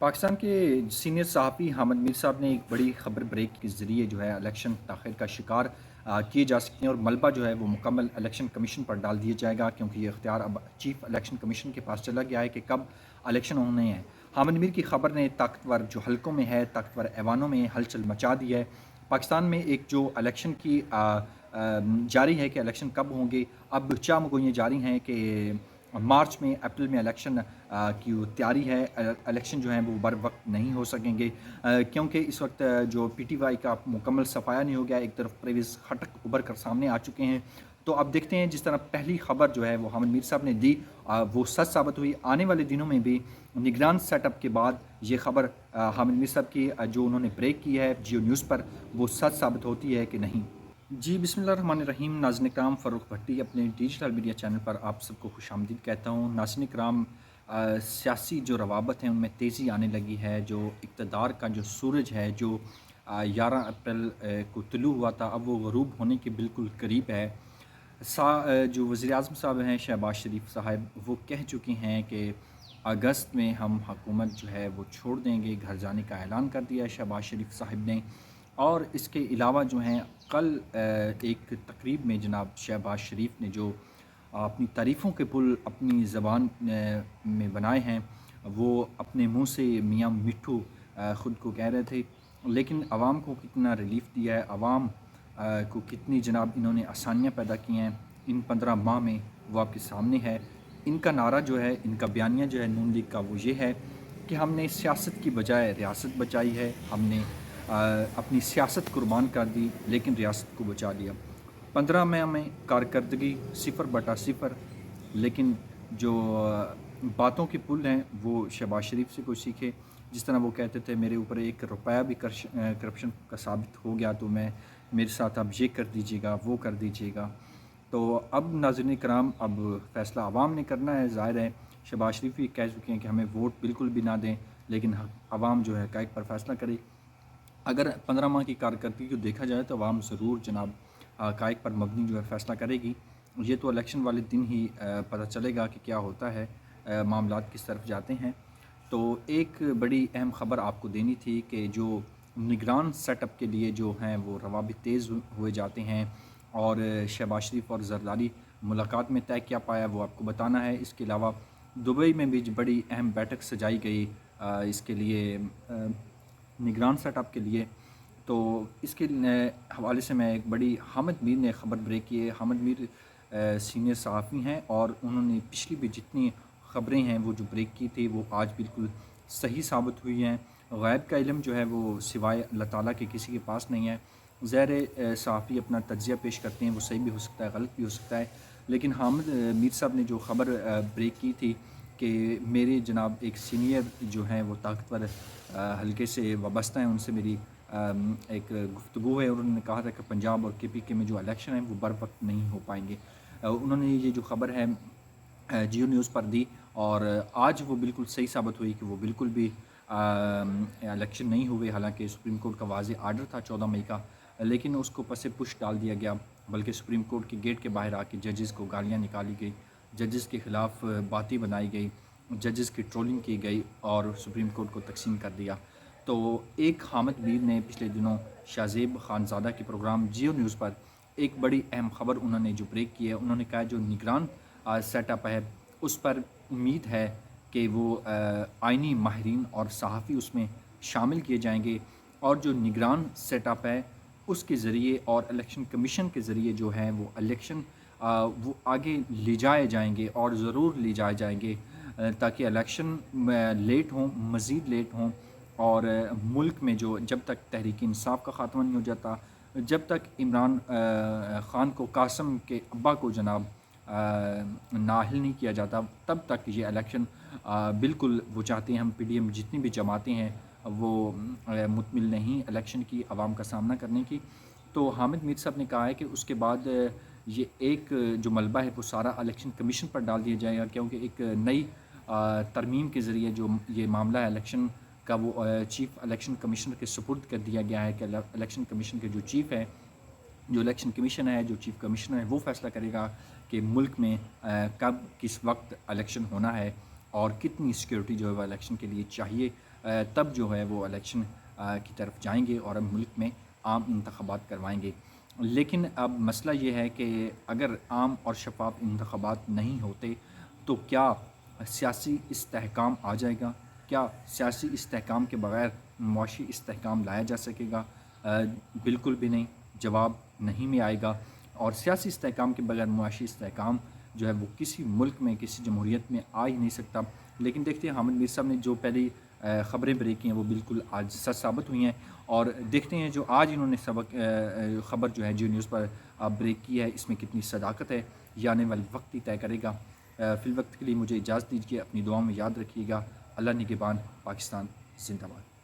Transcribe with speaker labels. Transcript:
Speaker 1: پاکستان کے سینئر صحافی حامد میر صاحب نے ایک بڑی خبر بریک کے ذریعے جو ہے الیکشن تاخیر کا شکار کیے جا سکتے ہیں، اور ملبہ جو ہے وہ مکمل الیکشن کمیشن پر ڈال دیا جائے گا، کیونکہ یہ اختیار اب چیف الیکشن کمیشن کے پاس چلا گیا ہے کہ کب الیکشن ہونے ہیں۔ حامد میر کی خبر نے طاقتور جو حلقوں میں ہے، طاقتور ایوانوں میں ہلچل مچا دی ہے۔ پاکستان میں ایک جو الیکشن کی جاری ہے کہ الیکشن کب ہوں گے، اب چامگوئیاں جاری ہیں کہ مارچ میں اپریل میں الیکشن کی تیاری ہے۔ الیکشن جو ہیں وہ بر وقت نہیں ہو سکیں گے، کیونکہ اس وقت جو پی ٹی وائی کا مکمل صفایا نہیں ہو گیا، ایک طرف پرویز خٹک ابھر کر سامنے آ چکے ہیں۔ تو اب دیکھتے ہیں، جس طرح پہلی خبر جو ہے وہ حامد میر صاحب نے دی وہ سچ ثابت ہوئی۔ آنے والے دنوں میں بھی نگران سیٹ اپ کے بعد یہ خبر حامد میر صاحب کی جو انہوں نے بریک کی ہے جیو نیوز پر، وہ سچ ثابت ہوتی ہے کہ نہیں۔ جی بسم اللہ الرحمن الرحیم۔ ناظرین کرام، فاروق بھٹی اپنے ڈیجیٹل میڈیا چینل پر آپ سب کو خوش آمدید کہتا ہوں۔ ناظرین کرام، سیاسی جو روابط ہیں ان میں تیزی آنے لگی ہے۔ جو اقتدار کا جو سورج ہے، جو 11 اپریل کو طلوع ہوا تھا، اب وہ غروب ہونے کے بالکل قریب ہے۔ جو وزیر اعظم صاحب ہیں شہباز شریف صاحب، وہ کہہ چکے ہیں کہ اگست میں ہم حکومت جو ہے وہ چھوڑ دیں گے، گھر جانے کا اعلان کر دیا ہے شہباز شریف صاحب نے۔ اور اس کے علاوہ جو ہیں کل ایک تقریب میں جناب شہباز شریف نے جو اپنی تعریفوں کے پل اپنی زبان میں بنائے ہیں، وہ اپنے منہ سے میاں مٹھو خود کو کہہ رہے تھے، لیکن عوام کو کتنا ریلیف دیا ہے، عوام کو کتنی جناب انہوں نے آسانیاں پیدا کی ہیں ان 15 ماہ میں، وہ آپ کے سامنے ہے۔ ان کا نعرہ جو ہے، ان کا بیانیہ جو ہے نون لیگ کا، وہ یہ ہے کہ ہم نے سیاست کی بجائے ریاست بچائی ہے، ہم نے اپنی سیاست قربان کر دی لیکن ریاست کو بچا لیا۔ 15 ماہ میں کارکردگی 0/0، لیکن جو باتوں کے پل ہیں وہ شہباز شریف سے کوئی سیکھے۔ جس طرح وہ کہتے تھے میرے اوپر 1 روپیہ بھی کرپشن کا ثابت ہو گیا تو میرے ساتھ اب یہ کر دیجیے گا، وہ کر دیجیے گا۔ تو اب ناظرین کرام، اب فیصلہ عوام نے کرنا ہے۔ ظاہر ہے شہباز شریف بھی کہہ چکے ہیں کہ ہمیں ووٹ بالکل بھی نہ دیں، لیکن عوام جو ہے حقائق پر فیصلہ کرے۔ اگر 15 ماہ کی کارکردگی کو دیکھا جائے تو عوام ضرور جناب حقائق پر مبنی جو ہے فیصلہ کرے گی۔ یہ تو الیکشن والے دن ہی پتہ چلے گا کہ کیا ہوتا ہے، معاملات کس طرف جاتے ہیں۔ تو ایک بڑی اہم خبر آپ کو دینی تھی کہ جو نگران سیٹ اپ کے لیے جو ہیں وہ روابط تیز ہوئے جاتے ہیں، اور شہباز شریف اور زرداری ملاقات میں طے کیا پایا وہ آپ کو بتانا ہے۔ اس کے علاوہ دبئی میں بھی بڑی اہم بیٹھک سجائی گئی اس کے لیے، نگران سیٹ اپ کے لیے۔ تو اس کے حوالے سے میں ایک بڑی حامد میر نے خبر بریک کی ہے۔ حامد میر سینئر صحافی ہیں، اور انہوں نے پچھلی بھی جتنی خبریں ہیں وہ جو بریک کی تھی وہ آج بالکل صحیح ثابت ہوئی ہیں۔ غیب کا علم جو ہے وہ سوائے اللہ تعالیٰ کے کسی کے پاس نہیں ہے۔ ظاہر صحافی اپنا تجزیہ پیش کرتے ہیں، وہ صحیح بھی ہو سکتا ہے، غلط بھی ہو سکتا ہے، لیکن حامد میر صاحب نے جو خبر بریک کی تھی کہ میرے جناب ایک سینئر جو ہیں وہ طاقتور حلقے سے وابستہ ہیں، ان سے میری ایک گفتگو ہے، اور انہوں نے کہا تھا کہ پنجاب اور کے پی کے میں جو الیکشن ہیں وہ بر وقت نہیں ہو پائیں گے۔ انہوں نے یہ جو خبر ہے جیو نیوز پر دی، اور آج وہ بالکل صحیح ثابت ہوئی کہ وہ بالکل بھی الیکشن نہیں ہوئے، حالانکہ سپریم کورٹ کا واضح آرڈر تھا 14 مئی کا، لیکن اس کو پس پش ڈال دیا گیا، بلکہ سپریم کورٹ کے گیٹ کے باہر آ کے ججز کو گالیاں نکالی گئی، ججز کے خلاف باتیں بنائی گئی، ججز کی ٹرولنگ کی گئی، اور سپریم کورٹ کو تقسیم کر دیا۔ تو ایک حامد میر نے پچھلے دنوں شاہزیب خانزادہ کے پروگرام جیو نیوز پر ایک بڑی اہم خبر انہوں نے جو بریک کی ہے، انہوں نے کہا جو نگران سیٹ اپ ہے اس پر امید ہے کہ وہ آئینی ماہرین اور صحافی اس میں شامل کیے جائیں گے، اور جو نگران سیٹ اپ ہے اس کے ذریعے اور الیکشن کمیشن کے ذریعے جو ہے وہ الیکشن وہ آگے لے جائے جائیں گے، اور ضرور لے جائے جائیں گے، تاکہ الیکشن لیٹ ہوں، مزید لیٹ ہوں، اور ملک میں جو جب تک تحریک انصاف کا خاتمہ نہیں ہو جاتا، جب تک عمران خان کو قاسم کے ابا کو جناب نااہل نہیں کیا جاتا، تب تک یہ الیکشن بالکل وہ چاہتے ہیں، ہم پی ڈی ایم جتنی بھی جماعتیں ہیں وہ متمل نہیں الیکشن کی، عوام کا سامنا کرنے کی۔ تو حامد میر صاحب نے کہا ہے کہ اس کے بعد یہ ایک جو ملبہ ہے وہ سارا الیکشن کمیشن پر ڈال دیا جائے گا، کیونکہ ایک نئی ترمیم کے ذریعے جو یہ معاملہ ہے الیکشن کا، وہ چیف الیکشن کمیشنر کے سپرد کر دیا گیا ہے کہ الیکشن کمیشن کے جو چیف ہے، جو الیکشن کمیشن ہے، جو چیف کمشنر ہے، وہ فیصلہ کرے گا کہ ملک میں کب کس وقت الیکشن ہونا ہے، اور کتنی سیکیورٹی جو ہے وہ الیکشن کے لیے چاہیے۔ تب جو ہے وہ الیکشن کی طرف جائیں گے اور اب ملک میں عام انتخابات کروائیں گے۔ لیکن اب مسئلہ یہ ہے کہ اگر عام اور شفاف انتخابات نہیں ہوتے تو کیا سیاسی استحکام آ جائے گا؟ کیا سیاسی استحکام کے بغیر معاشی استحکام لایا جا سکے گا؟ بالکل بھی نہیں، جواب نہیں میں آئے گا۔ اور سیاسی استحکام کے بغیر معاشی استحکام جو ہے وہ کسی ملک میں، کسی جمہوریت میں آ ہی نہیں سکتا۔ لیکن دیکھتے ہیں حامد میر صاحب نے جو پہلی خبریں بریک کی ہیں وہ بالکل آج سچ ثابت ہوئی ہیں، اور دیکھتے ہیں جو آج انہوں نے خبر جو ہے جیو نیوز پر بریک کی ہے اس میں کتنی صداقت ہے، یہ آنے والے وقت ہی طے کرے گا۔ فی الوقت کے لیے مجھے اجازت دیجیے، اپنی دعاؤں میں یاد رکھیے گا۔ اللہ نگہبان، پاکستان زندہ باد۔